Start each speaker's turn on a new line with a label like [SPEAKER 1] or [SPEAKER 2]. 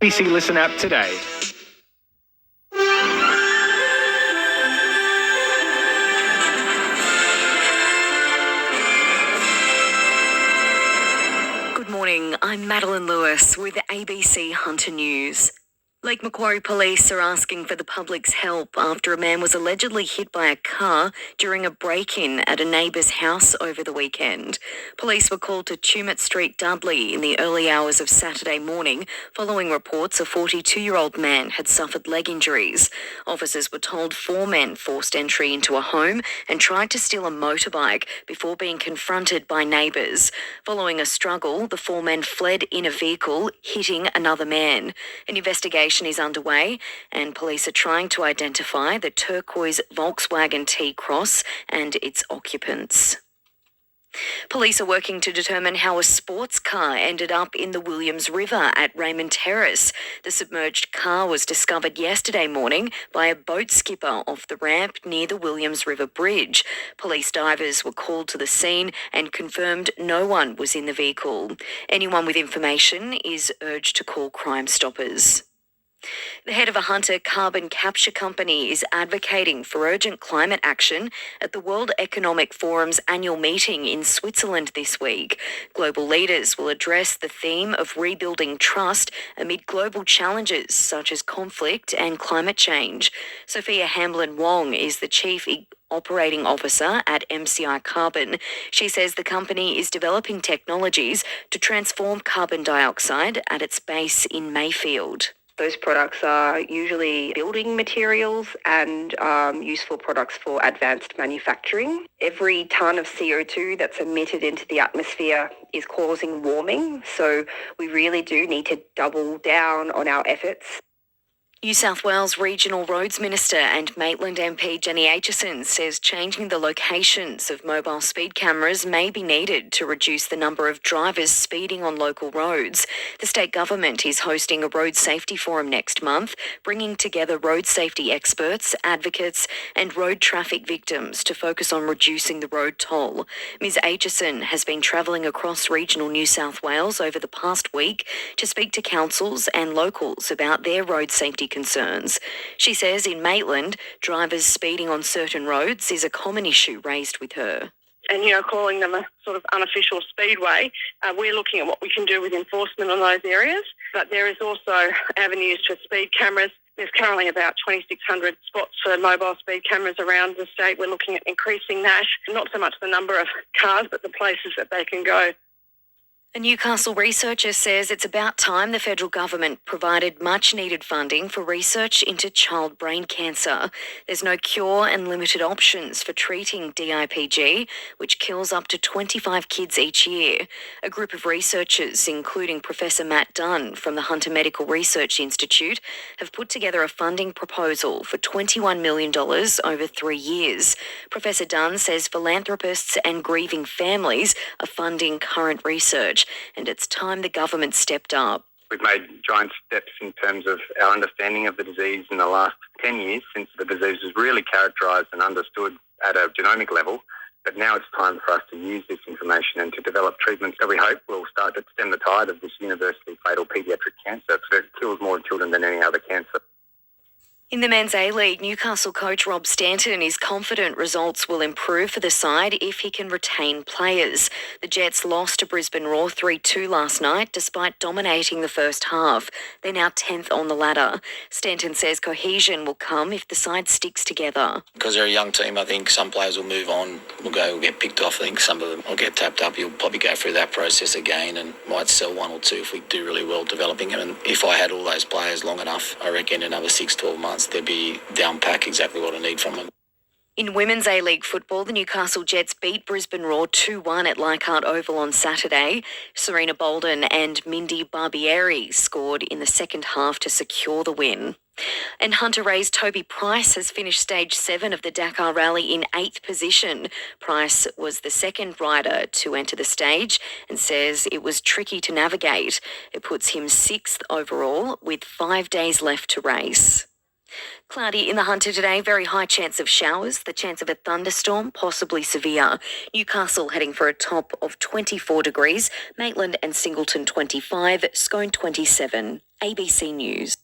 [SPEAKER 1] ABC Listen app today.
[SPEAKER 2] Good morning, I'm Madeleine Lewis with ABC Hunter News. Lake Macquarie Police are asking for the public's help after a man was allegedly hit by a car during a break-in at a neighbour's house over the weekend. Police were called to Tumut Street, Dudley in the early hours of Saturday morning following reports a 42-year-old man had suffered leg injuries. Officers were told 4 men forced entry into a home and tried to steal a motorbike before being confronted by neighbours. Following a struggle, the 4 men fled in a vehicle, hitting another man. An investigation is underway and police are trying to identify the turquoise Volkswagen T-Cross and its occupants. Police are working to determine how a sports car ended up in the Williams River at Raymond Terrace. The submerged car was discovered yesterday morning by a boat skipper off the ramp near the Williams River Bridge. Police divers were called to the scene and confirmed no one was in the vehicle. Anyone with information is urged to call Crime Stoppers. The head of a Hunter carbon capture company is advocating for urgent climate action at the World Economic Forum's annual meeting in Switzerland this week. Global leaders will address the theme of rebuilding trust amid global challenges such as conflict and climate change. Sophia Hamblin-Wong is the chief operating officer at MCI Carbon. She says the company is developing technologies to transform carbon dioxide at its base in Mayfield.
[SPEAKER 3] Those products are usually building materials and useful products for advanced manufacturing. Every tonne of CO2 that's emitted into the atmosphere is causing warming, so we really do need to double down on our efforts.
[SPEAKER 2] New South Wales Regional Roads Minister and Maitland MP Jenny Aitchison says changing the locations of mobile speed cameras may be needed to reduce the number of drivers speeding on local roads. The state government is hosting a road safety forum next month, bringing together road safety experts, advocates and road traffic victims to focus on reducing the road toll. Ms Aitchison has been travelling across regional New South Wales over the past week to speak to councils and locals about their road safety concerns. She says in Maitland, drivers speeding on certain roads is a common issue raised with her.
[SPEAKER 4] And, calling them a sort of unofficial speedway, we're looking at what we can do with enforcement on those areas. But there is also avenues for speed cameras. There's currently about 2,600 spots for mobile speed cameras around the state. We're looking at increasing that, not so much the number of cars, but the places that they can go.
[SPEAKER 2] A Newcastle researcher says it's about time the federal government provided much-needed funding for research into child brain cancer. There's no cure and limited options for treating DIPG, which kills up to 25 kids each year. A group of researchers, including Professor Matt Dunn from the Hunter Medical Research Institute, have put together a funding proposal for $21 million over 3 years. Professor Dunn says philanthropists and grieving families are funding current research, and it's time the government stepped up.
[SPEAKER 5] We've made giant steps in terms of our understanding of the disease in the last 10 years since the disease was really characterised and understood at a genomic level. But now it's time for us to use this information and to develop treatments that we hope will start to stem the tide of this universally fatal paediatric cancer. So it kills more children than any other cancer.
[SPEAKER 2] In the Men's A-League, Newcastle coach Rob Stanton is confident results will improve for the side if he can retain players. The Jets lost to Brisbane Roar 3-2 last night despite dominating the first half. They're now 10th on the ladder. Stanton says cohesion will come if the side sticks together.
[SPEAKER 6] Because they're a young team, I think some players will move on, will get picked off. I think some of them will get tapped up. You'll probably go through that process again and might sell 1 or 2 if we do really well developing them. And if I had all those players long enough, I reckon in another 6-12 months, they'd be down pack exactly what I need from them.
[SPEAKER 2] In Women's A-League football, the Newcastle Jets beat Brisbane Roar 2-1 at Leichhardt Oval on Saturday. Serena Bolden and Mindy Barbieri scored in the second half to secure the win. And Hunter Ray's Toby Price has finished stage 7 of the Dakar Rally in 8th position. Price was the second rider to enter the stage and says it was tricky to navigate. It puts him 6th overall with 5 days left to race. Cloudy in the Hunter today, very high chance of showers, the chance of a thunderstorm, possibly severe. Newcastle heading for a top of 24 degrees, Maitland and Singleton 25, Scone 27. ABC News.